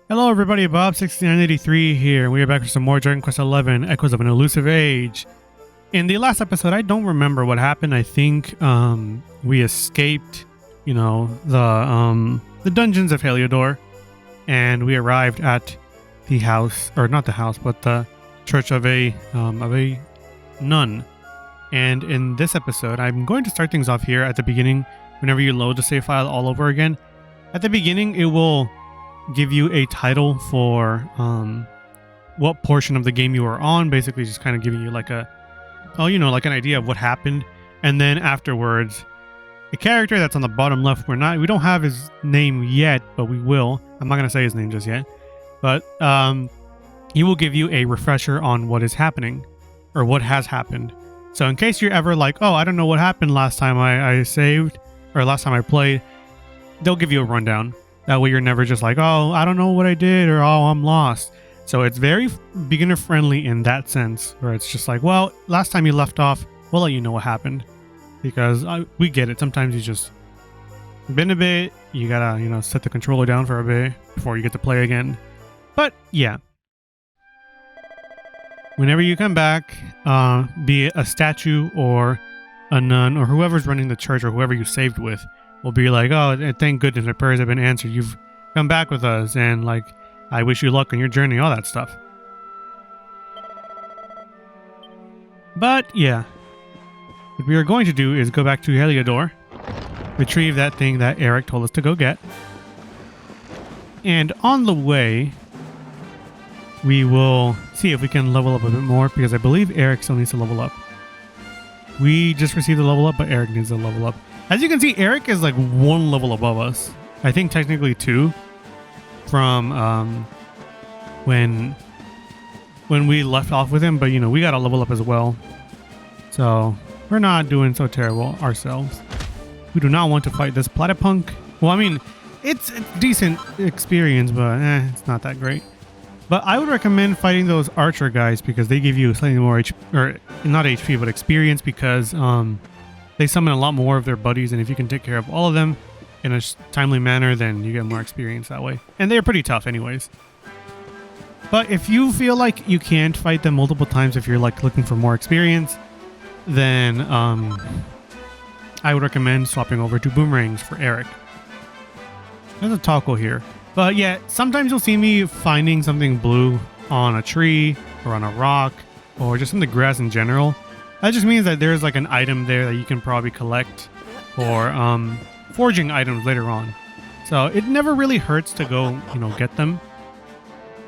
Hello everybody, Bob6983 here. We are back for some more Dragon Quest XI, Echoes of an Elusive Age. In the last episode, I don't remember what happened. I think we escaped, the dungeons of Heliodor, and we arrived at the house, or not the house, but the church of a nun. And in this episode, I'm going to start things off here at the beginning. Whenever you load the save file all over again, at the beginning it will give you a title for what portion of the game you are on, basically just kind of giving you like an idea of what happened. And then afterwards, a character that's on the bottom left, we don't have his name yet, but we will. I'm not going to say his name just yet, but he will give you a refresher on what is happening or what has happened. So in case you're ever like, oh, I don't know what happened last time I saved or last time I played, they'll give you a rundown. That way you're never just like, oh, I don't know what I did, or oh, I'm lost. So it's very beginner friendly in that sense, where it's just like, well, last time you left off, we'll let you know what happened. Because we get it. Sometimes you just been a bit, you gotta, set the controller down for a bit before you get to play again. But yeah. Whenever you come back, be it a statue or a nun or whoever's running the church or whoever you saved with, will be like, oh, thank goodness my prayers have been answered. You've come back with us, and like, I wish you luck on your journey, all that stuff. But yeah, what we are going to do is go back to Heliodor, retrieve that thing that Erik told us to go get, and on the way, we will see if we can level up a bit more, because I believe Erik still needs to level up. We just received a level up, but Erik needs to level up. As you can see, Erik is like one level above us. I think technically two from when we left off with him, but we got to level up as well. So we're not doing so terrible ourselves. We do not want to fight this platypunk. Well, I mean, it's decent experience, but it's not that great. But I would recommend fighting those archer guys because they give you slightly more HP, or not HP, but experience, because they summon a lot more of their buddies, and if you can take care of all of them in a timely manner, then you get more experience that way. And they're pretty tough anyways. But if you feel like you can't fight them multiple times, if you're like looking for more experience, then I would recommend swapping over to boomerangs for Erik. There's a taco here. But yeah, sometimes you'll see me finding something blue on a tree or on a rock or just in the grass in general. That just means that there's like an item there that you can probably collect for forging items later on. So it never really hurts to go, get them,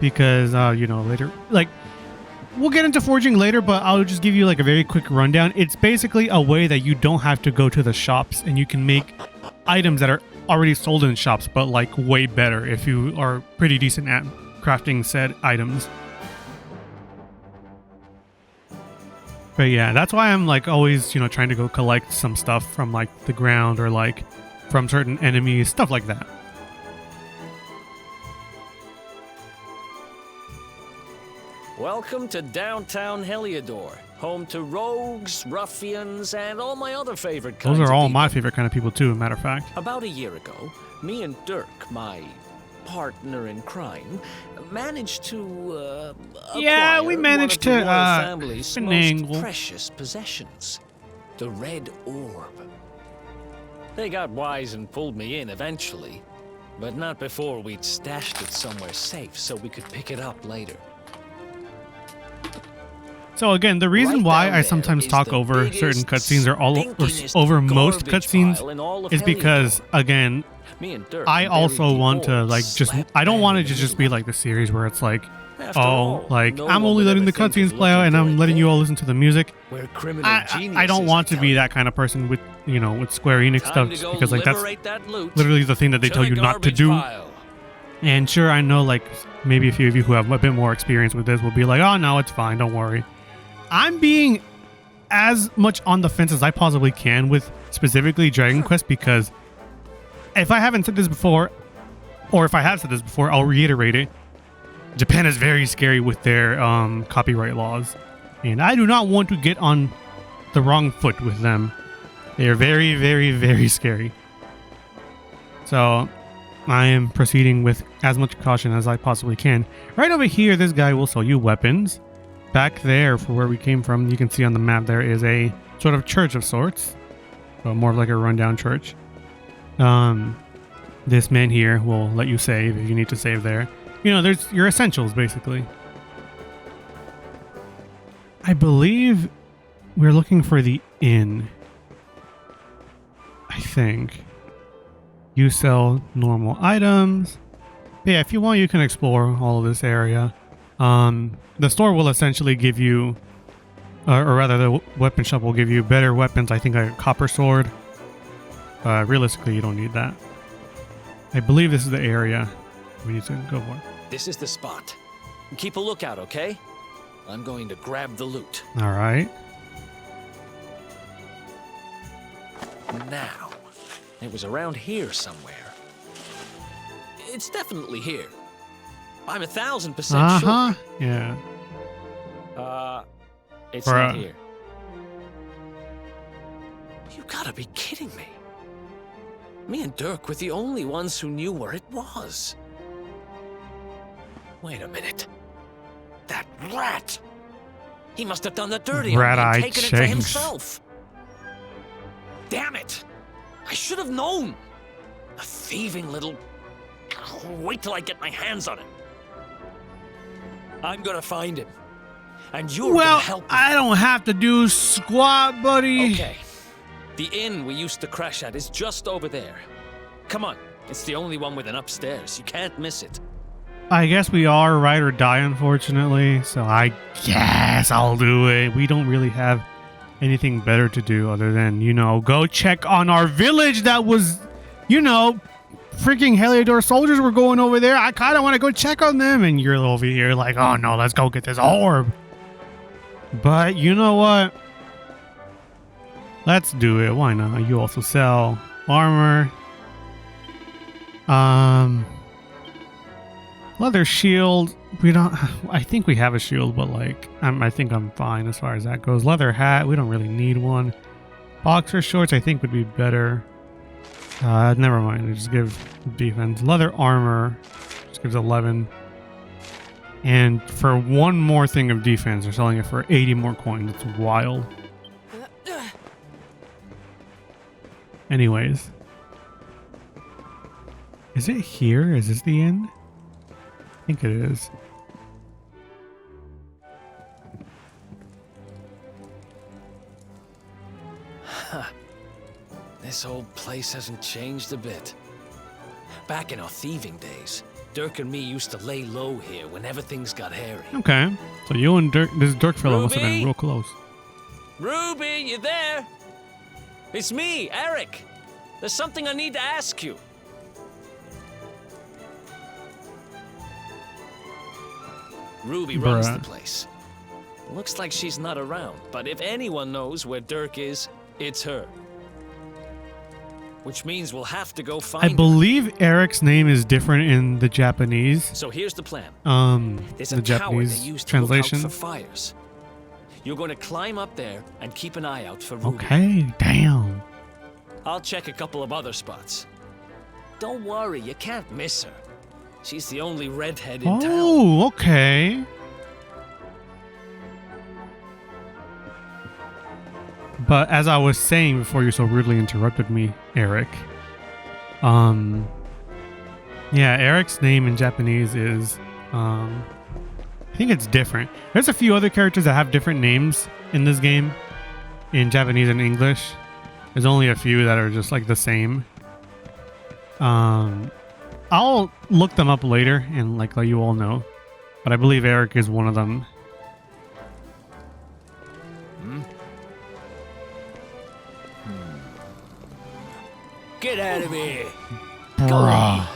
because later, like, we'll get into forging later, but I'll just give you like a very quick rundown. It's basically a way that you don't have to go to the shops, and you can make items that are already sold in shops, but like way better if you are pretty decent at crafting said items. But yeah, that's why I'm like always, trying to go collect some stuff from like the ground or like from certain enemies, stuff like that. Welcome to downtown Heliodor, home to rogues, ruffians, and all my other favorite kinds of people. Those are all my favorite kind of people too, matter of fact. About a year ago, me and Dirk, my partner in crime, managed to we managed one of to the royal family's finagle most precious possessions, the Red Orb. They got wise and pulled me in eventually, but not before we'd stashed it somewhere safe so we could pick it up later. So again, the reason why I sometimes talk over certain cutscenes or over most cutscenes is because, again, I also want to like I don't want it to just be like the series where it's like, I'm only letting the cutscenes play out and I'm letting you all listen to the music. I don't want to be that kind of person with with Square Enix stuff, because like that's literally the thing that they tell you not to do. And sure, I know like maybe a few of you who have a bit more experience with this will be like, oh no, it's fine, don't worry. I'm being as much on the fence as I possibly can with specifically Dragon Quest, because if I haven't said this before, or if I have said this before, I'll reiterate it. Japan is very scary with their copyright laws, and I do not want to get on the wrong foot with them. They are very, very, very scary. So I am proceeding with as much caution as I possibly can. Right over here, this guy will sell you weapons. Back there, for where we came from, you can see on the map there is a sort of church of sorts. Well, more of like a rundown church. This man here will let you save if you need to save there. You know, there's your essentials, basically. I believe we're looking for the inn. I think. You sell normal items. But yeah, if you want, you can explore all of this area. The store will essentially give you, or rather the weapon shop will give you better weapons. I think like a copper sword. Realistically, you don't need that. I believe this is the area we need to go for. This is the spot. Keep a lookout, okay? I'm going to grab the loot. All right. Now, it was around here somewhere. It's definitely here. I'm 1,000% sure. Yeah. It's not here. You gotta be kidding me. Me and Dirk were the only ones who knew where it was. Wait a minute. That rat! He must have done the dirty on me and taken it to himself. Damn it! I should have known. A thieving little... Wait till I get my hands on him. I'm gonna find him. And you're gonna help me. I don't have to do squat, buddy. Okay. The inn we used to crash at is just over there. Come on. It's the only one with an upstairs. You can't miss it. I guess we are ride or die, unfortunately. So I guess I'll do it. We don't really have anything better to do other than, you know, go check on our village that was, you know, freaking Heliodor soldiers were going over there. I kind of want to go check on them. And you're over here like, oh no, let's go get this orb. But you know what? Let's do it. Why not? You also sell armor. Leather shield. We don't. I think we have a shield, but like, I think I'm fine as far as that goes. Leather hat. We don't really need one. Boxer shorts. I think would be better. Never mind. Just give defense. Leather armor. Just gives 11. And for one more thing of defense, they're selling it for 80 more coins. It's wild. Anyways. Is it here? Is this the end? I think it is. Huh. This old place hasn't changed a bit. Back in our thieving days, Dirk and me used to lay low here whenever things got hairy. Okay. So you and Dirk, this Dirk fellow must have been real close. Ruby, you there? It's me, Erik. There's something I need to ask you. Ruby runs the place. Looks like she's not around, but if anyone knows where Dirk is, it's her. Which means we'll have to go find her. I believe Eric's name is different in the Japanese. So here's the plan. There's a the tower Japanese they use to translation. look out for fires. You're going to climb up there and keep an eye out for Ruby. Okay, damn. I'll check a couple of other spots. Don't worry, you can't miss her. She's the only redhead in town. Oh, okay. But as I was saying before you so rudely interrupted me, Erik. Yeah, Eric's name in Japanese is I think it's different. There's a few other characters that have different names in this game in Japanese and English. There's only a few that are just like the same. I'll look them up later and like let you all know. But I believe Erik is one of them. Get out of here! Bruh.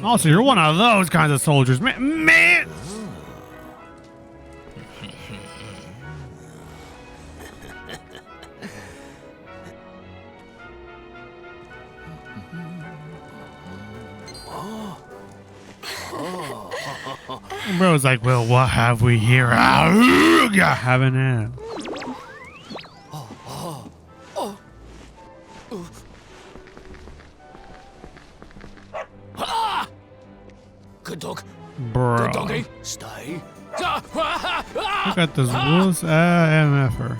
Oh, so you're one of those kinds of soldiers, man. Bro's like, well, what have we here? Have an ass. Good dog. Bro. Good doggy. Stay. Look at this wuss MFer.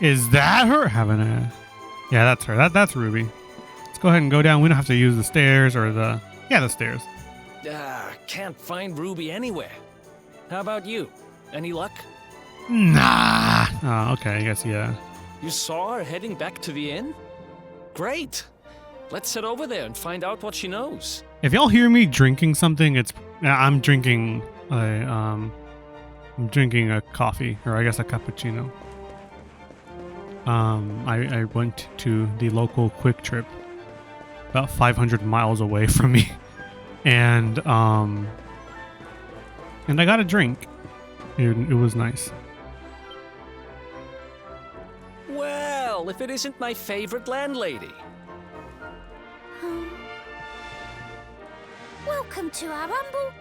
Is that her? Have an ass. Yeah, that's her. That's Ruby. Let's go ahead and go down. We don't have to use the stairs or the stairs. Can't find Ruby anywhere. How about you? Any luck? Nah. Oh, okay. I guess, yeah. You saw her heading back to the inn? Great. Let's head over there and find out what she knows. If y'all hear me drinking something, I'm drinking a coffee, or I guess a cappuccino. I went to the local Quick Trip about 500 miles away from me, and I got a drink. It was nice. Well, if it isn't my favorite landlady. Welcome to our humble...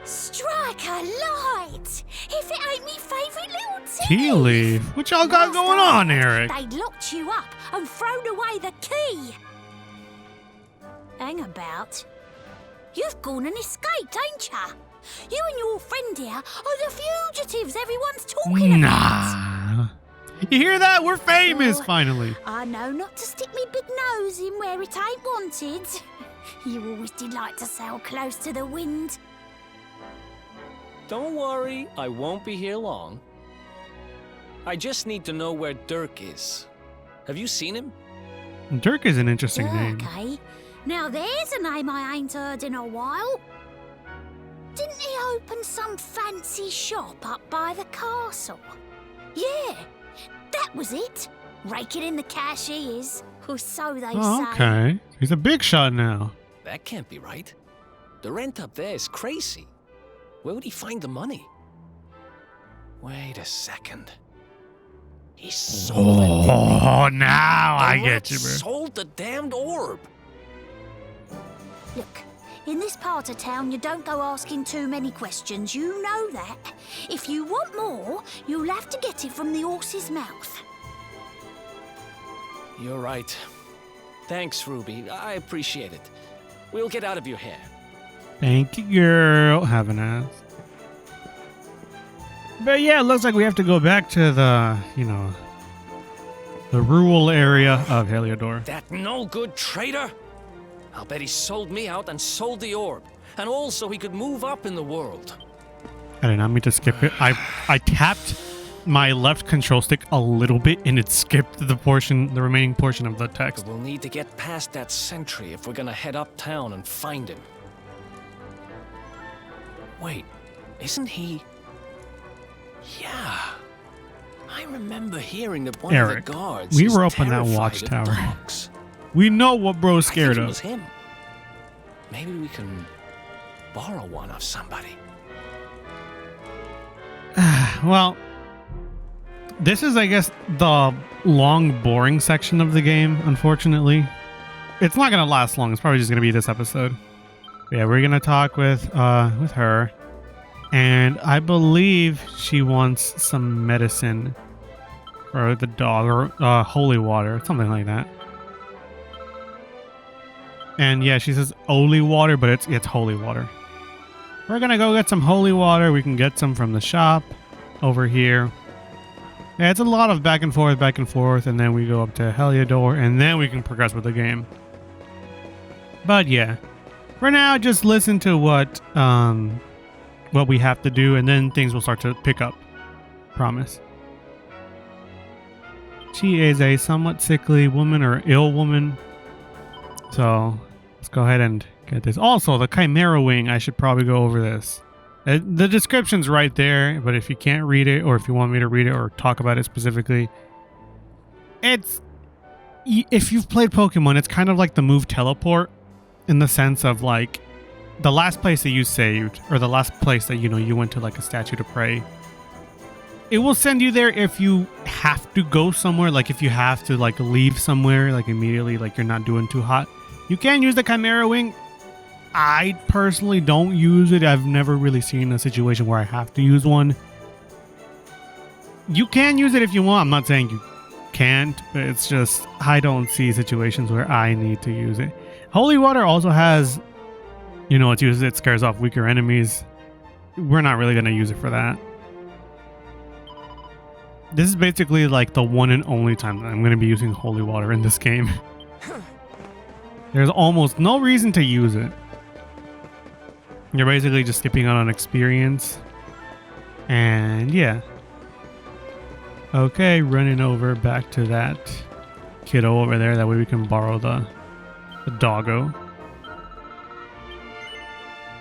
Strike a light! If it ain't me favourite little Tea leaf? What y'all got going on, Erik? They'd locked you up and thrown away the key. Hang about. You've gone and escaped, ain't ya? You and your friend here are the fugitives everyone's talking about. Nah. You hear that? We're famous, finally. I know not to stick me big nose in where it ain't wanted. You always did like to sail close to the wind. Don't worry, I won't be here long. I just need to know where Dirk is. Have you seen him? Dirk is an interesting name. Okay. Now there's a name I ain't heard in a while. Didn't he open some fancy shop up by the castle? Yeah, that was it. Raking in the cash he is, or so they say. Okay. He's a big shot now. That can't be right. The rent up there is crazy. Where would he find the money? Wait a second. He sold it, didn't he? Oh, now I The get rat you, bro. sold the damned orb. Look, in this part of town, you don't go asking too many questions. You know that. If you want more, you'll have to get it from the horse's mouth. You're right. Thanks, Ruby. I appreciate it. We'll get out of your hair. Thank you, girl. Have an ass. But yeah, it looks like we have to go back to the rural area of Heliodor. That no-good traitor? I'll bet he sold me out and sold the orb. And also he could move up in the world. I did not mean to skip it. I tapped my left control stick a little bit and it skipped the remaining portion of the text. But we'll need to get past that sentry if we're gonna head uptown and find him. Wait, isn't he... Yeah. I remember hearing that one Erik, of the guards we is were up on that terrified watchtower. of dogs. We know what bro's I think scared it of. was him. Maybe we can borrow one of somebody. Well, this is, I guess, the long, boring section of the game, unfortunately. It's not going to last long. It's probably just going to be this episode. But yeah, we're going to talk with her. And I believe she wants some medicine for the dog, or holy water, something like that. And yeah, she says holy water, but it's holy water. We're going to go get some holy water. We can get some from the shop over here. Yeah, it's a lot of back and forth, and then we go up to Heliodor, and then we can progress with the game. But yeah, for now, just listen to what we have to do, and then things will start to pick up. Promise. She is a somewhat sickly woman, or ill woman. So let's go ahead and get this. Also, the Chimera Wing, I should probably go over this. The description's right there, but if you can't read it, or if you want me to read it or talk about it specifically, if you've played Pokemon, it's kind of like the move Teleport, in the sense of like the last place that you saved, or the last place that you went to like a statue to pray. it will send you there if you have to go somewhere, like if you have to like leave somewhere like immediately, like you're not doing too hot. You can use the Chimera Wing. I personally don't use it. I've never really seen a situation where I have to use one. You can use it if you want. I'm not saying you can't, but it's just I don't see situations where I need to use it. Holy Water also has, you know, it scares off weaker enemies. We're not really going to use it for that. This is basically like the one and only time that I'm going to be using Holy Water in this game. There's almost no reason to use it. You're basically just skipping out on experience. And yeah. Okay, running over back to that kiddo over there. That way we can borrow the doggo.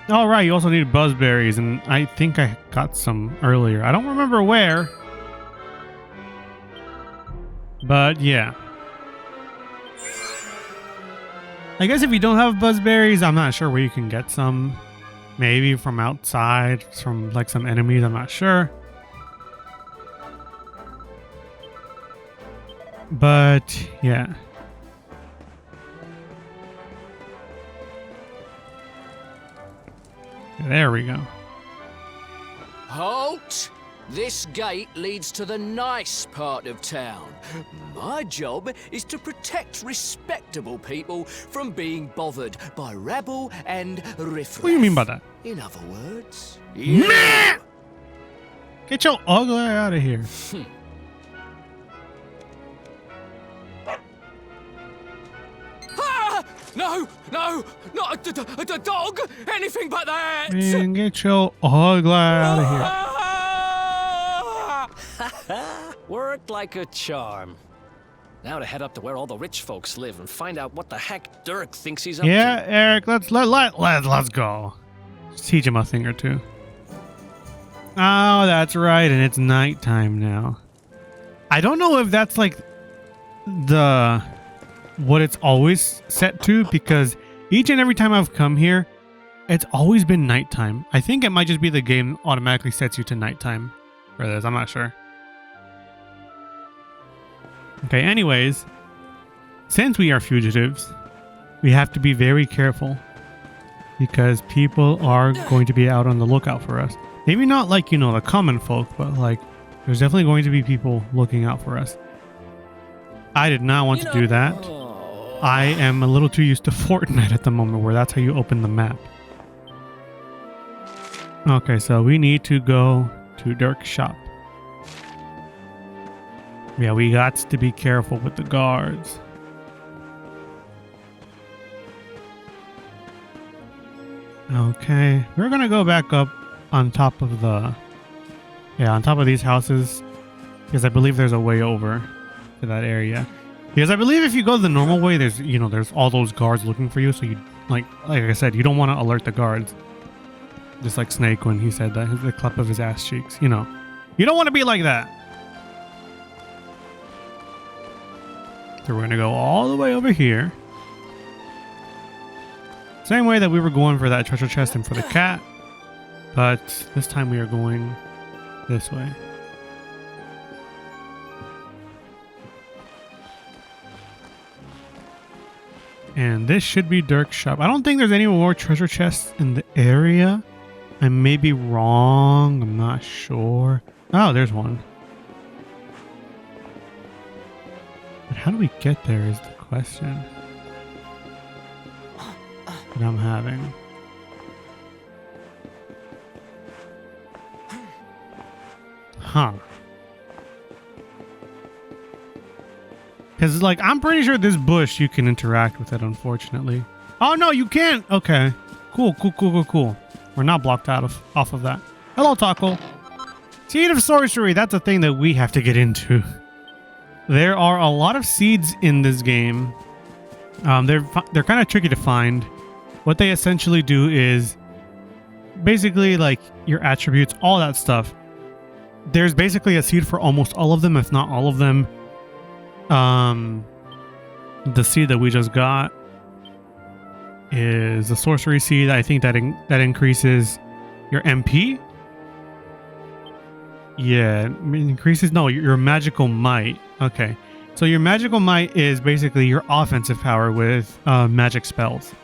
All right, you also need buzzberries, and I think I got some earlier. I don't remember where. But yeah. I guess if you don't have buzzberries, I'm not sure where you can get some. Maybe from outside, from like some enemies, I'm not sure. But yeah. There we go. Halt! This gate leads to the nice part of town. My job is to protect respectable people from being bothered by rabble and riffraff. What do you mean by that? In other words, Meh! Get your ugly out of here. Ah! No, not a dog! Anything but that! Man, get your ugly out of here. Ah! Worked like a charm. Now to head up to where all the rich folks live and find out what the heck Dirk thinks he's up Yeah, to. Eric, let's go. Just teach him a thing or two. Oh, that's right, and it's nighttime now. I don't know if that's like what it's always set to, because each and every time I've come here, it's always been nighttime. I think it might just be the game automatically sets you to nighttime for this. I'm not sure. Okay, anyways, since we are fugitives, we have to be very careful because people are going to be out on the lookout for us. Maybe not like, you know, the common folk, but like there's definitely going to be people looking out for us. I did not want to do that. I am a little too used to Fortnite at the moment where that's how you open the map. Okay, so we need to go to Dirk's shop. Yeah, we got to be careful with the guards. Okay, we're gonna go back up on top of on top of these houses, because I believe there's a way over to that area. Because I believe if you go the normal way, there's all those guards looking for you, so you like I said, you don't want to alert the guards. Just like Snake when he said that, the clap of his ass cheeks, you know. You don't want to be like that. So we're going to go all the way over here. Same way that we were going for that treasure chest and for the cat. But this time we are going this way. And this should be Dirk's shop. I don't think there's any more treasure chests in the area. I may be wrong. I'm not sure. Oh, there's one. But how do we get there is the question that I'm having. Huh. Because, like, I'm pretty sure this bush, you can interact with it, unfortunately. Oh, no, you can't. Okay. Cool. We're not blocked off of that. Hello, Taco. Seed of Sorcery. That's a thing that we have to get into. There are a lot of seeds in this game. They're kind of tricky to find. What they essentially do is basically like your attributes, all that stuff. There's basically a seed for almost all of them, if not all of them. The seed that we just got is the sorcery seed. I think that increases your MP. Yeah, it increases. No, your magical might. Okay, so your magical might is basically your offensive power with magic spells.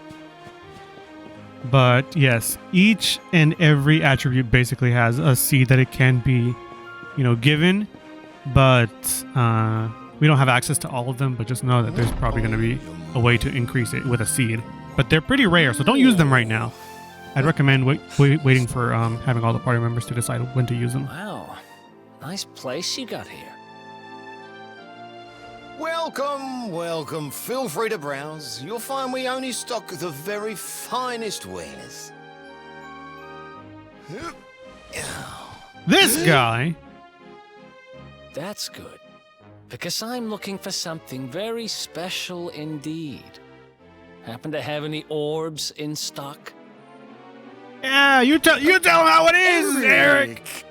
But yes, each and every attribute basically has a seed that it can be, given. But we don't have access to all of them. But just know that there's probably going to be a way to increase it with a seed. But they're pretty rare, so don't use them right now. I'd recommend waiting for having all the party members to decide when to use them. Wow, nice place you got here. Welcome, welcome. Feel free to browse. You'll find we only stock the very finest wares. This guy. That's good, because I'm looking for something very special indeed. Happen to have any orbs in stock? Yeah, you tell him how it is, Erik.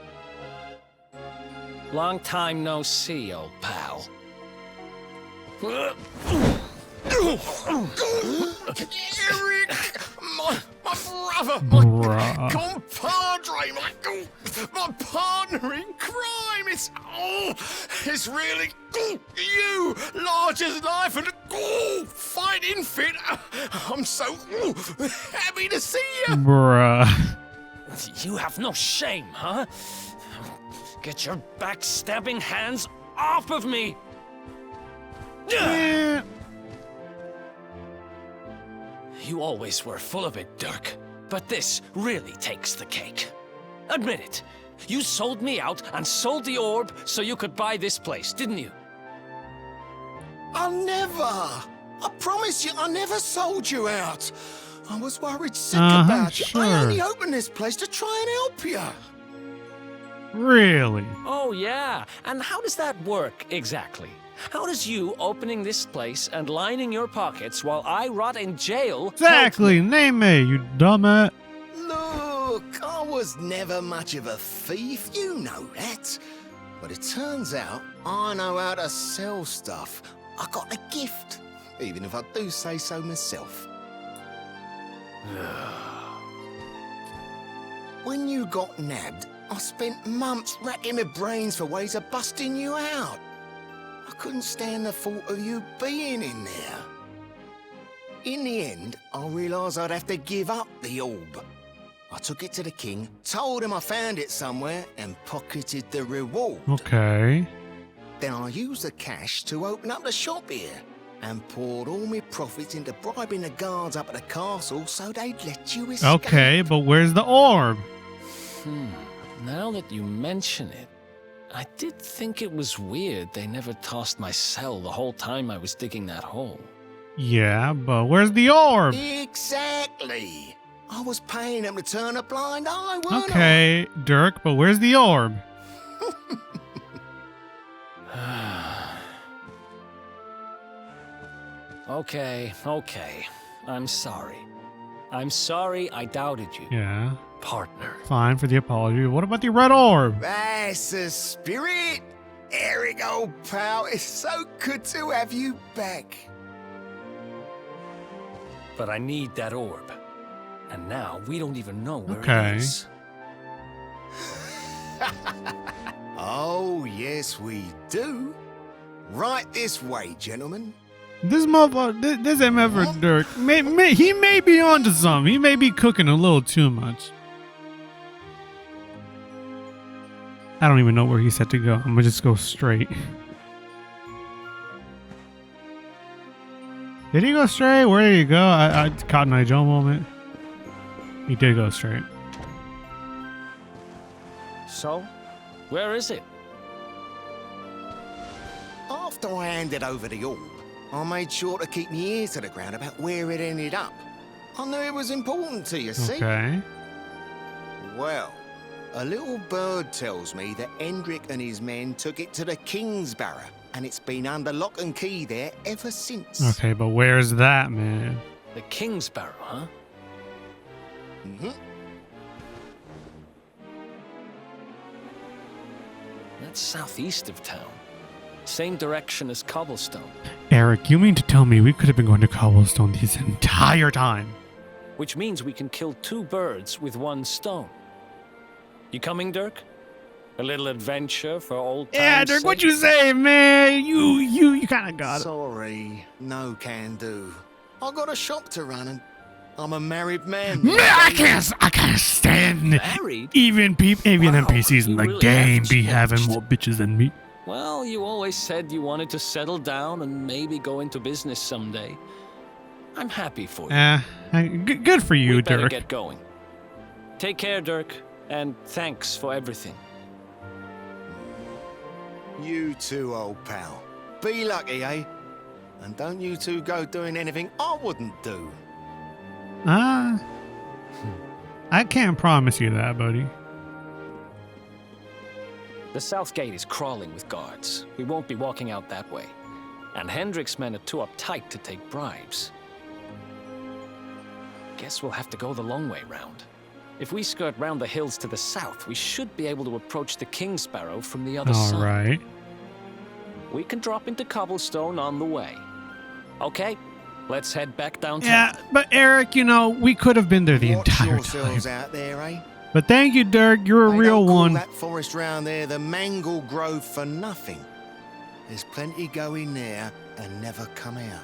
Long time no see, old pal. Erik! My brother! My compadre! My partner in crime! It's really you! Large as life and fighting fit! I'm so happy to see you! Bruh. You have no shame, huh? Get your backstabbing hands off of me! Yeah. You always were full of it, Dirk. But this really takes the cake. Admit it. You sold me out and sold the orb so you could buy this place, didn't you? I never! I promise you, I never sold you out. I was worried sick about you. Sure. I only opened this place to try and help you. Really? Oh, yeah. And how does that work exactly? How does you opening this place and lining your pockets while I rot in jail? Exactly. Name me, you dumbass. Look, I was never much of a thief, you know that. But it turns out I know how to sell stuff. I got a gift, even if I do say so myself. When you got nabbed, I spent months racking my brains for ways of busting you out. I couldn't stand the thought of you being in there. In the end, I realised I'd have to give up the orb. I took it to the king, told him I found it somewhere, and pocketed the reward. Okay. Then I used the cash to open up the shop here, and poured all my profits into bribing the guards up at the castle so they'd let you escape. Okay, but where's the orb? Now that you mention it, I did think it was weird they never tossed my cell the whole time I was digging that hole. Yeah, but where's the orb? Exactly. I was paying them to turn a blind eye, weren't Okay, Dirk, but where's the orb? Okay. I'm sorry. I'm sorry I doubted you, Yeah, partner. fine for the apology. What about the red orb? That's the spirit. Erik, old pal, it's so good to have you back. But I need that orb. And now we don't even know where Okay. it is. Oh, yes, we do. Right this way, gentlemen. This motherfucker, this MF Dirk, he may be onto something. He may be cooking a little too much. I don't even know where he said to go. I'm gonna just go straight. Did he go straight? Where did he go? I caught an eye Joe moment. He did go straight. So, where is it? After I handed over the orb, I made sure to keep my ears to the ground about where it ended up. I knew it was important to you, see? Okay. Well, a little bird tells me that Hendrik and his men took it to the King's Barrow, and it's been under lock and key there ever since. Okay, but where's that, man? The King's Barrow, huh? Mm-hmm. That's southeast of town. Same direction as Cobblestone. Erik, you mean to tell me we could have been going to Cobblestone this entire time? Which means we can kill two birds with one stone. You coming, Dirk? A little adventure for old time's Yeah, Dirk, sake? what you say, man? You kind of got it. Sorry, no can do. I got a shop to run and I'm a married man. Man, I can't stand Married? even Wow, NPCs in you the really game have be changed. having more bitches than me. Well, you always said you wanted to settle down and maybe go into business someday. I'm happy for you. Good for you, We better Dirk. get going. Take care, Dirk, and thanks for everything. You too, old pal. Be lucky, eh? And don't you two go doing anything I wouldn't do. I can't promise you that, buddy. The south gate is crawling with guards. We won't be walking out that way. And Hendrik's men are too uptight to take bribes. Guess we'll have to go the long way round. If we skirt round the hills to the south, we should be able to approach the King Sparrow from the other All side. right. We can drop into Cobblestone on the way. Okay, let's head back downtown. Yeah, but Eric, we could have been there the Watch entire yourselves time. out there, eh? But thank you, Dirk. You're a They real don't call one. that forest round there the Mangle Grove for nothing. There's plenty go in there and never come out.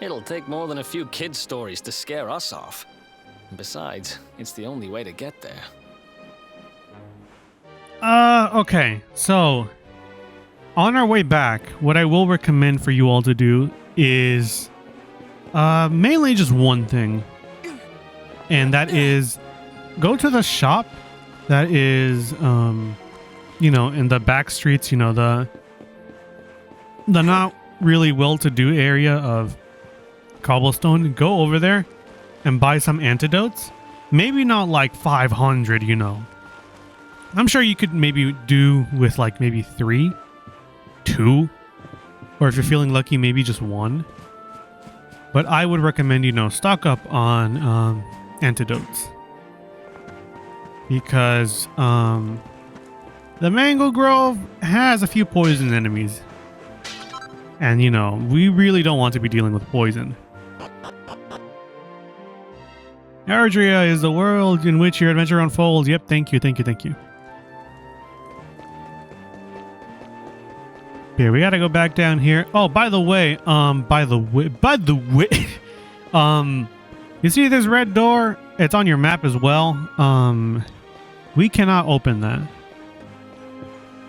It'll take more than a few kid stories to scare us off. And besides, it's the only way to get there. Okay. So, on our way back, what I will recommend for you all to do is mainly just one thing. And that is go to the shop that is in the back streets, the not really well-to-do area of Cobblestone. Go over there and buy some antidotes. Maybe not like 500, I'm sure you could maybe do with like maybe 3, 2, or if you're feeling lucky, maybe just 1. But I would recommend, stock up on antidotes. Because the Mango Grove has a few poison enemies. And, we really don't want to be dealing with poison. Ardria is the world in which your adventure unfolds. Yep, thank you. Okay, we gotta go back down here. Oh, by the way, you see this red door? It's on your map as well. We cannot open that.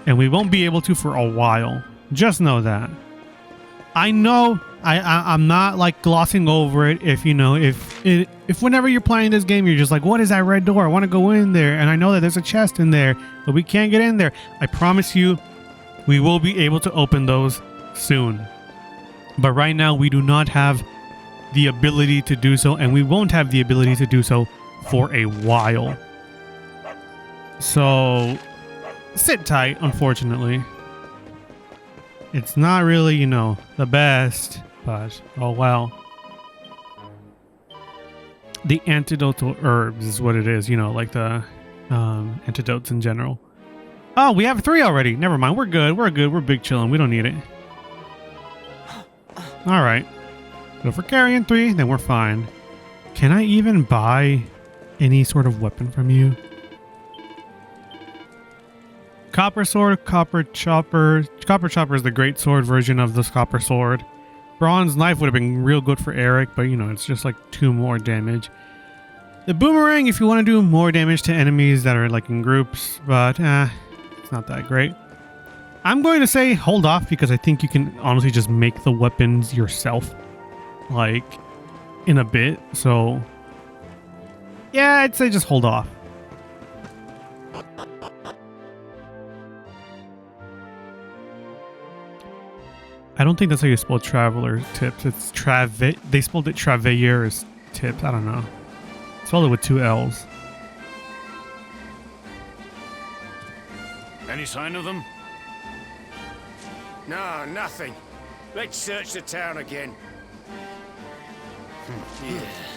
And we won't be able to for a while. Just know that. I know I'm not like glossing over it if whenever you're playing this game you're just like, what is that red door? I want to go in there, and I know that there's a chest in there, but we can't get in there. I promise you we will be able to open those soon. But right now we do not have the ability to do so, and we won't have the ability to do so for a while. So sit tight, unfortunately. It's not really, the best, but oh well. The antidotal herbs is what it is, like the antidotes in general. Oh, we have 3 already. Never mind. We're good. We're big chillin'. We don't need it. All right. So if we're carrying 3, then we're fine. Can I even buy any sort of weapon from you? Copper sword, copper chopper. Copper chopper is the great sword version of this copper sword. Bronze knife would have been real good for Erik, but it's just like 2 more damage. The boomerang, if you want to do more damage to enemies that are like in groups, but it's not that great. I'm going to say hold off because I think you can honestly just make the weapons yourself, like in a bit. So yeah, I'd say just hold off. I don't think that's how you spell traveler's tips. It's they spelled it Travailleur's tips. I don't know. Spelled it with 2 L's. Any sign of them? No, nothing. Let's search the town again.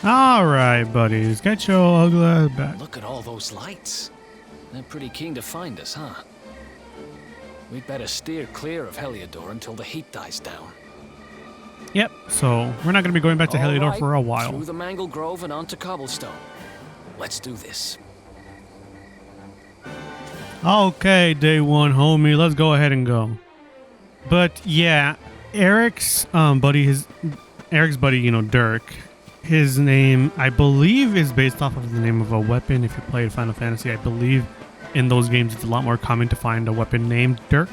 All right, buddies. Get your ugly ass back. Look at all those lights. They're pretty keen to find us, huh? We'd better steer clear of Heliodor until the heat dies down. Yep, so we're not going to be going back to All Heliodor right, for a while. Through the Mangle Grove and onto Cobblestone. Let's do this. Okay, day one, homie. Let's go ahead and go. But yeah, Eric's buddy, Dirk. His name, I believe, is based off of the name of a weapon. If you played Final Fantasy, I believe in those games it's a lot more common to find a weapon named Dirk.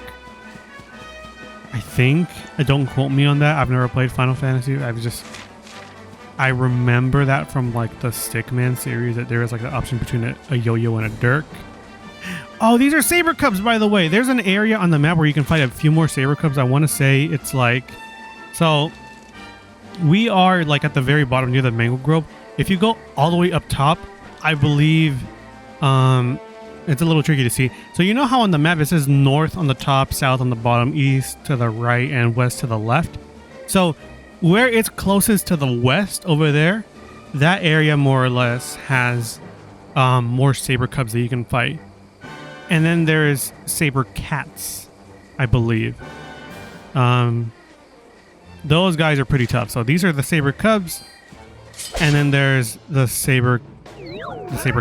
I think. Don't quote me on that. I've never played Final Fantasy. I remember that from like the Stickman series that there is like an option between a yo-yo and a Dirk. Oh, these are saber cubs, by the way. There's an area on the map where you can fight a few more saber cubs. I want to say it's like, so we are like at the very bottom near the mango grove. If you go all the way up top, I believe it's a little tricky to see. So you know how on the map it says north on the top, south on the bottom, east to the right, and west to the left? So where it's closest to the west over there, that area more or less has more saber cubs that you can fight. And then there's saber cats, I believe. Those guys are pretty tough. So these are the saber cubs, and then there's the saber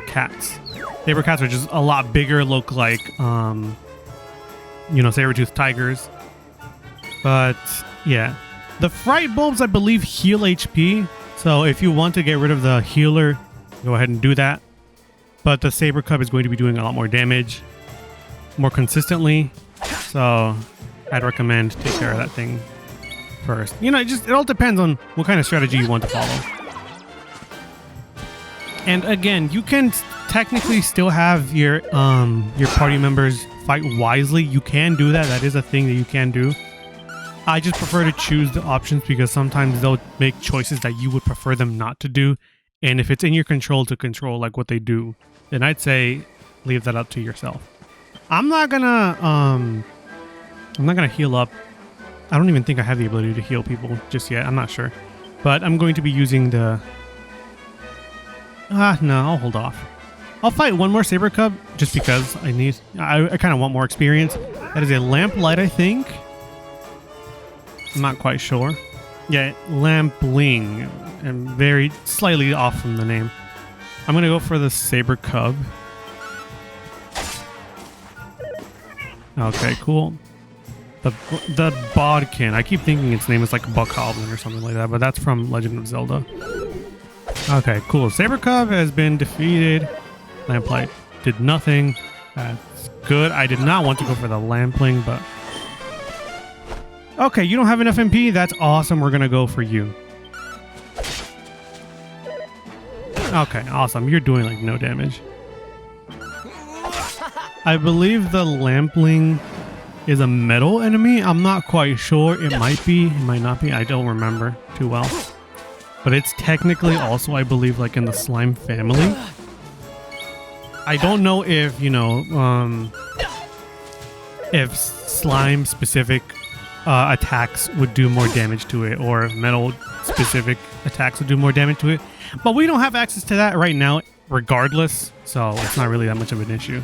cats. Saber cats are just a lot bigger, look like saber-toothed tigers. But yeah, the fright bulbs I believe heal HP. So if you want to get rid of the healer, go ahead and do that. But the saber cub is going to be doing a lot more damage more consistently, so I'd recommend take care of that thing first. It all depends on what kind of strategy you want to follow. And again, you can technically still have your party members fight wisely. You can do that. That is a thing that you can do. I just prefer to choose the options because sometimes they'll make choices that you would prefer them not to do. And if it's in your control to control like what they do, then I'd say leave that up to yourself. I'm not gonna heal up. I don't even think I have the ability to heal people just yet. I'm not sure. But I'm going to be using the... no, I'll hold off. I'll fight one more saber cub just because I kind of want more experience. That is a lamplight, I think. I'm not quite sure. Yeah, lampling. I'm very slightly off from the name. I'm going to go for the saber cub. Okay, cool. The bodkin. I keep thinking its name is like Buckhoblin or something like that, but that's from Legend of Zelda. Okay, cool. Saber cub has been defeated. Lamplight did nothing. That's good. I did not want to go for the lampling, but... Okay, you don't have enough MP? That's awesome. We're going to go for you. Okay, awesome. You're doing like no damage. I believe the lampling is a metal enemy. I'm not quite sure. It might be. It might not be. I don't remember too well. But it's technically also, I believe, like in the slime family. I don't know if, if slime specific attacks would do more damage to it, or if metal specific attacks would do more damage to it. But we don't have access to that right now regardless, so it's not really that much of an issue.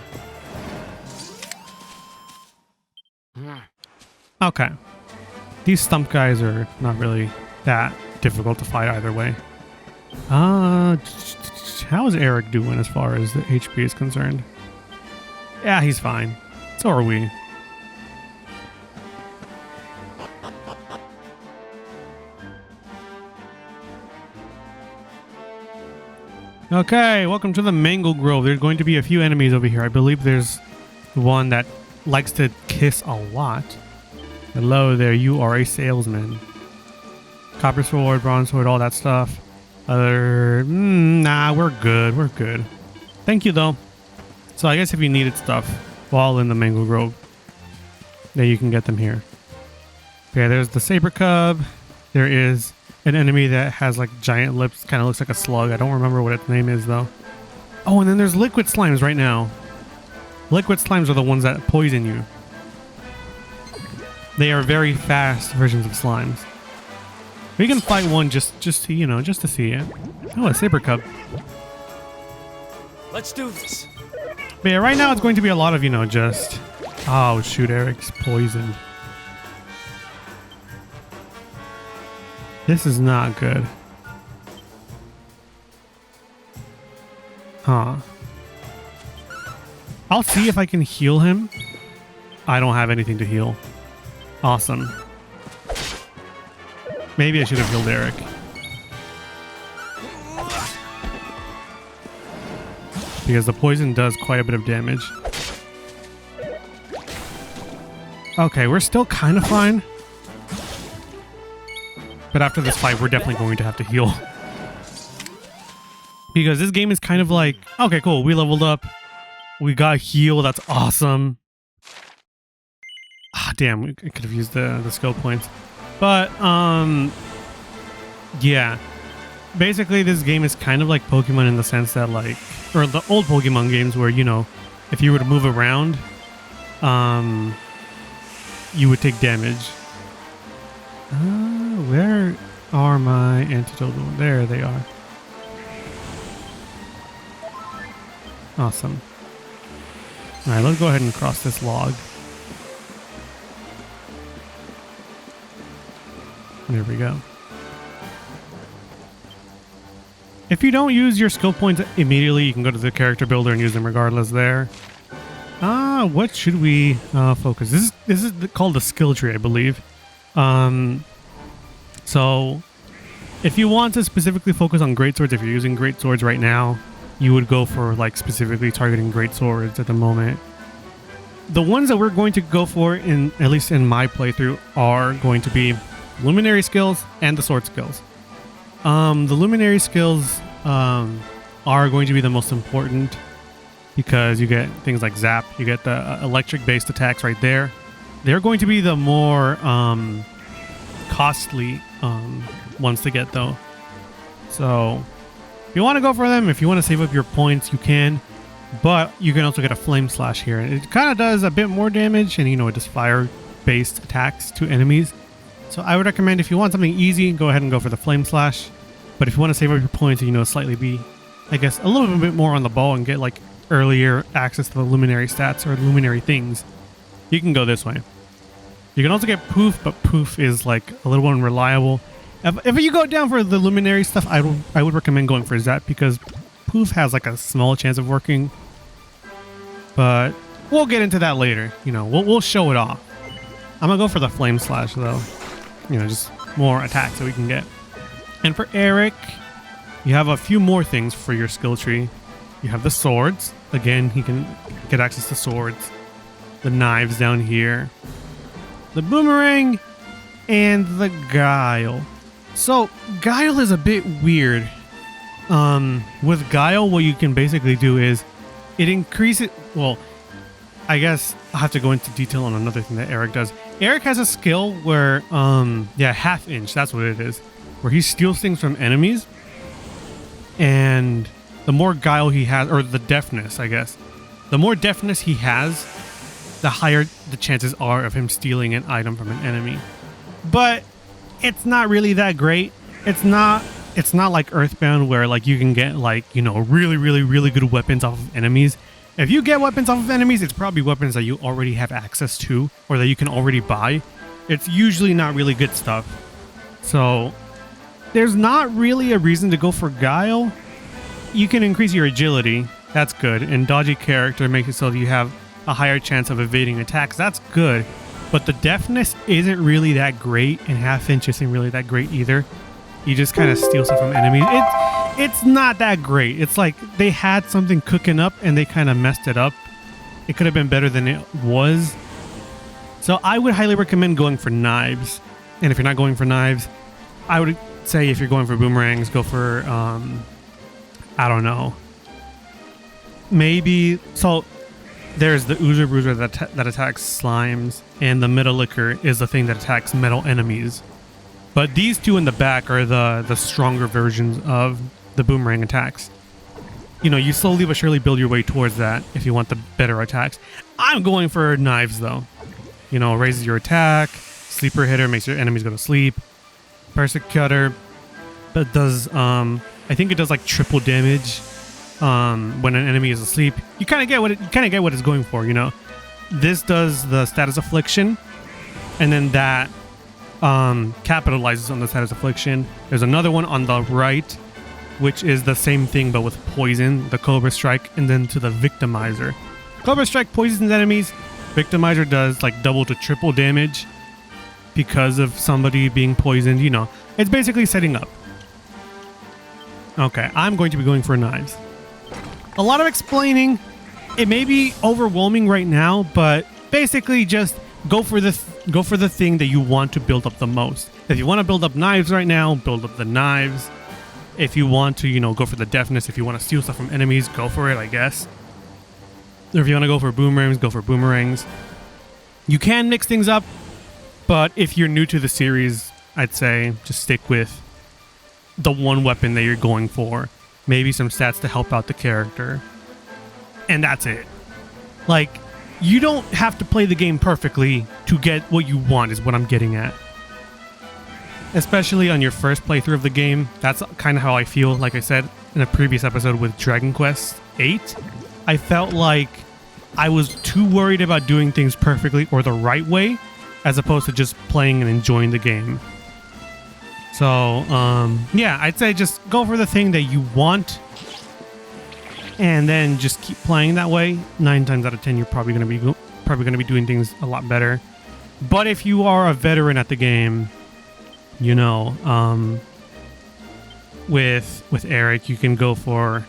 Okay. These stump guys are not really that difficult to fight either way. How is Erik doing as far as the HP is concerned? Yeah, he's fine. So are we. Okay, welcome to the Mango Grove. There's going to be a few enemies over here. I believe there's one that likes to kiss a lot. Hello there, you are a salesman. Copper sword, bronze sword, all that stuff. Nah, we're good. We're good. Thank you, though. So I guess if you needed stuff while in the Mango Grove, then you can get them here. Okay, there's the saber cub. There is an enemy that has like giant lips, kind of looks like a slug. I don't remember what its name is, though. Oh, and then there's liquid slimes right now. Liquid slimes are the ones that poison you. They are very fast versions of slimes. We can fight one just to see it. Oh, a saber cub. Let's do this. But yeah, right now it's going to be a lot of, just... Oh, shoot, Eric's poisoned. This is not good. Huh. I'll see if I can heal him. I don't have anything to heal. Awesome. Maybe I should have healed Erik. Because the poison does quite a bit of damage. Okay, we're still kind of fine. But after this fight, we're definitely going to have to heal. Because this game is kind of like, okay, cool, we leveled up. We got heal, that's awesome. Ah, damn, we could have used the skill points. But, yeah. Basically, this game is kind of like Pokemon in the sense that, like, or the old Pokemon games where, you know, if you were to move around, you would take damage. Where are my antidote? There they are. Awesome. Alright, let's go ahead and cross this log. There we go. If you don't use your skill points immediately, you can go to the character builder and use them regardless there. What should we focus? This is called the skill tree, I believe. So if you want to specifically focus on great swords, if you're using great swords right now, you would go for like specifically targeting great swords at the moment. The ones that we're going to go for, in at least in my playthrough, are going to be luminary skills and the sword skills. The luminary skills are going to be the most important because you get things like zap, you get the electric based attacks right there. They're going to be the more costly ones to get though. So if you want to go for them, if you want to save up your points, you can. But you can also get a flame slash here. It kind of does a bit more damage, and you know, it does fire based attacks to enemies. So I would recommend, if you want something easy, go ahead and go for the flame slash. But if you want to save up your points and, you know, slightly be, I guess, a little bit more on the ball and get like earlier access to the luminary stats or luminary things, you can go this way. You can also get poof, but poof is like a little unreliable. If you go down for the luminary stuff, I would recommend going for zap because poof has like a small chance of working. But we'll get into that later. You know, we'll show it off. I'm gonna go for the flame slash though. You know, just more attacks that we can get. And for Erik, you have a few more things for your skill tree. You have the swords. Again, he can get access to swords. The knives down here. The boomerang. And the guile. So, guile is a bit weird. With guile, what you can basically do is it increases... Well, I guess I'll have to go into detail on another thing that Erik does. Erik has a skill where, half inch, that's what it is. Where he steals things from enemies. And the more guile he has, or the deafness, I guess. The more deafness he has, the higher the chances are of him stealing an item from an enemy. But it's not really that great. It's not like Earthbound where like you can get like, you know, really good weapons off of enemies. If you get weapons off of enemies, it's probably weapons that you already have access to or that you can already buy. It's usually not really good stuff. So there's not really a reason to go for guile. You can increase your agility. That's good. And dodgy character makes it so that you have a higher chance of evading attacks. That's good. But the deafness isn't really that great, and half inch isn't really that great either. You just kind of steal stuff from enemies. It's not that great. It's like they had something cooking up and they kind of messed it up. It could have been better than it was. So I would highly recommend going for knives. And if you're not going for knives, I would say if you're going for boomerangs, go for, I don't know. Maybe, so there's the Oozer Bruiser that attacks slimes, and the Metal Licker is the thing that attacks metal enemies. But these two in the back are the stronger versions of the boomerang attacks. You know, you slowly but surely build your way towards that if you want the better attacks. I'm going for knives though. You know, raises your attack, sleeper hitter makes your enemies go to sleep, persecutor, but does I think it does like triple damage when an enemy is asleep. You kind of get what it's going for, you know. This does the status affliction, and then that capitalizes on the status affliction. There's another one on the right, which is the same thing but with poison, the Cobra Strike, and then to the victimizer. Cobra Strike poisons enemies. Victimizer does like double to triple damage because of somebody being poisoned. You know, it's basically setting up. Okay, I'm going to be going for knives. A lot of explaining. It may be overwhelming right now, but basically just go for the thing that you want to build up the most. If you want to build up knives right now, build up the knives. If you want to, you know, go for the deafness. If you want to steal stuff from enemies, go for it, I guess. Or if you want to go for boomerangs, go for boomerangs. You can mix things up, but if you're new to the series, I'd say just stick with the one weapon that you're going for. Maybe some stats to help out the character. And that's it. Like, you don't have to play the game perfectly to get what you want, is what I'm getting at. Especially on your first playthrough of the game. That's kind of how I feel, like I said in a previous episode with Dragon Quest VIII. I felt like I was too worried about doing things perfectly or the right way, as opposed to just playing and enjoying the game. So, yeah, I'd say just go for the thing that you want, and then just keep playing that way. 9 times out of 10, you're probably going to be doing things a lot better. But if you are a veteran at the game, you know, with Erik, you can go for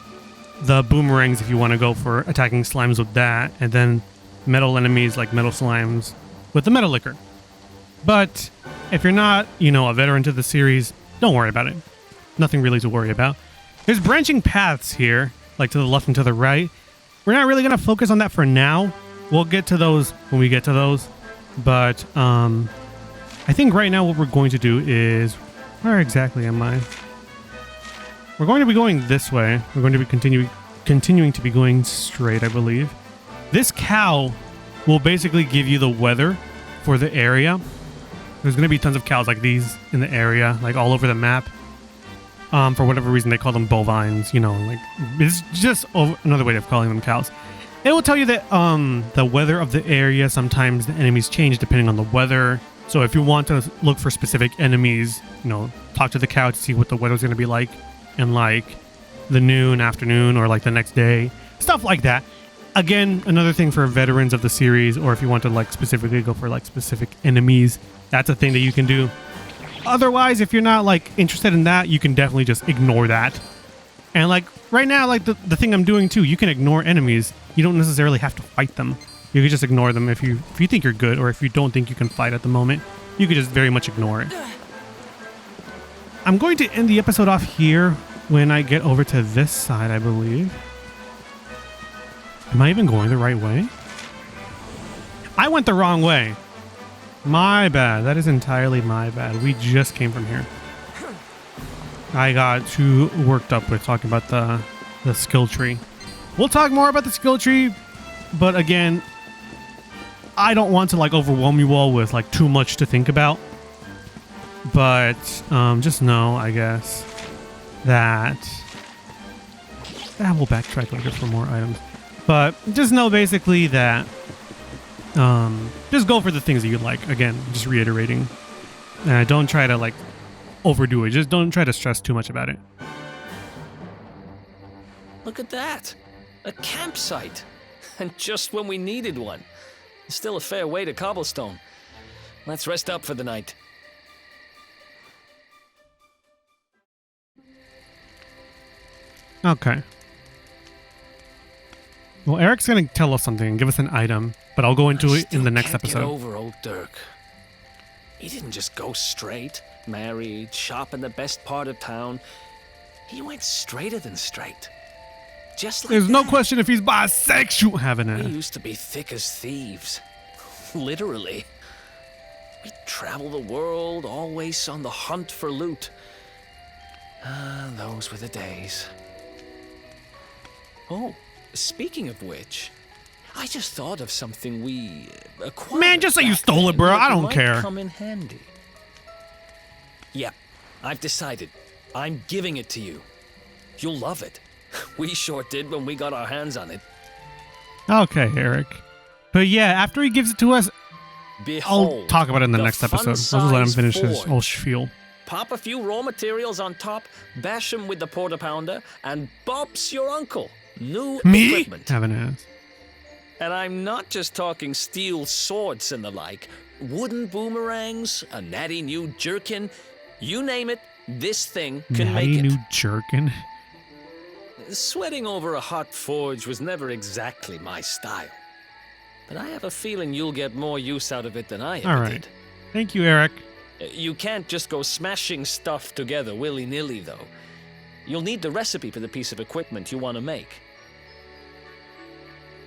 the boomerangs if you want to go for attacking slimes with that, and then metal enemies like metal slimes with the metal liquor. But if you're not, you know, a veteran to the series, don't worry about it. Nothing really to worry about. There's branching paths here, like to the left and to the right. We're not really going to focus on that for now. We'll get to those when we get to those. But I think right now what we're going to do is... Where exactly am I? We're going to be going this way. We're going to be continuing to be going straight, I believe. This cow will basically give you the weather for the area. There's going to be tons of cows like these in the area, like all over the map. For whatever reason, they call them bovines, you know, like it's just another way of calling them cows. It will tell you that the weather of the area, sometimes the enemies change depending on the weather. So if you want to look for specific enemies, you know, talk to the cow to see what the weather's going to be like in like the noon, afternoon, or like the next day, stuff like that. Again, another thing for veterans of the series, or if you want to like specifically go for like specific enemies, that's a thing that you can do. Otherwise, if you're not like interested in that, you can definitely just ignore that. And like right now, like the thing I'm doing too, you can ignore enemies. You don't necessarily have to fight them. You can just ignore them if you think you're good, or if you don't think you can fight at the moment, you can just very much ignore it. I'm going to end the episode off here when I get over to this side, I believe. Am I even going the right way? I went the wrong way. My bad. That is entirely my bad. We just came from here. I got too worked up with talking about the skill tree. We'll talk more about the skill tree, but again, I don't want to like overwhelm you all with like too much to think about. But just know, I guess, that we'll backtrack later for more items. But just know basically that just go for the things that you like. Again, just reiterating. Don't try to like overdo it. Just don't try to stress too much about it. Look at that. A campsite. And just when we needed one. Still a fair way to Cobblestone. Let's rest up for the night. Okay. Well, Eric's going to tell us something and give us an item, but I'll go into it in the next episode. Get over old Dirk. He didn't just go straight, married, shop in the best part of town. He went straighter than straight. Just like There's no question if he's bisexual. Having We it. used to be thick as thieves. Literally. We'd travel the world, always on the hunt for loot. Those were the days. Oh, speaking of which, I just thought of something we acquired. Man, just say you back stole it, then bro. that I don't might care. Come in handy. Yeah, I've decided. I'm giving it to you. You'll love it. We sure did when we got our hands on it. Okay, Erik. But yeah, after he gives it to us, Behold, I'll talk about it in the the next episode. I'll just let him fun-size finish his forge. whole spiel. Pop a few raw materials on top, bash 'em with the porta pounder, and Bob's your uncle. New Me? equipment. Have an ass. And I'm not just talking steel swords and the like. Wooden boomerangs, a natty new jerkin, you name it, this thing can make Natty it. new jerkin. Sweating over a hot forge was never exactly my style. But I have a feeling you'll get more use out of it than I ever All right. did. Thank you, Eric. You can't just go smashing stuff together willy-nilly, though. You'll need the recipe for the piece of equipment you want to make.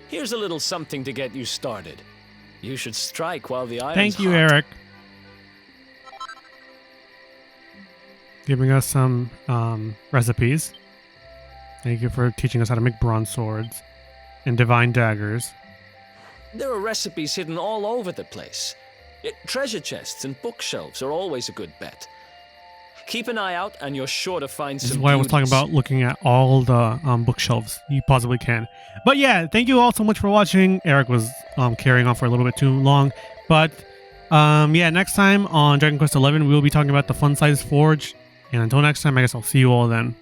Here's a little something to get you started. You should strike while the iron's Thank you, hot. Eric. Giving us some recipes. Thank you for teaching us how to make bronze swords and divine daggers. There are recipes hidden all over the place. Treasure chests and bookshelves are always a good bet. Keep an eye out, and you're sure to find This some is why I was talking beauties. about looking at all the bookshelves you possibly can. But yeah, thank you all so much for watching. Eric was carrying on for a little bit too long. But yeah, next time on Dragon Quest XI, we will be talking about the Fun Size Forge. And until next time, I guess I'll see you all then.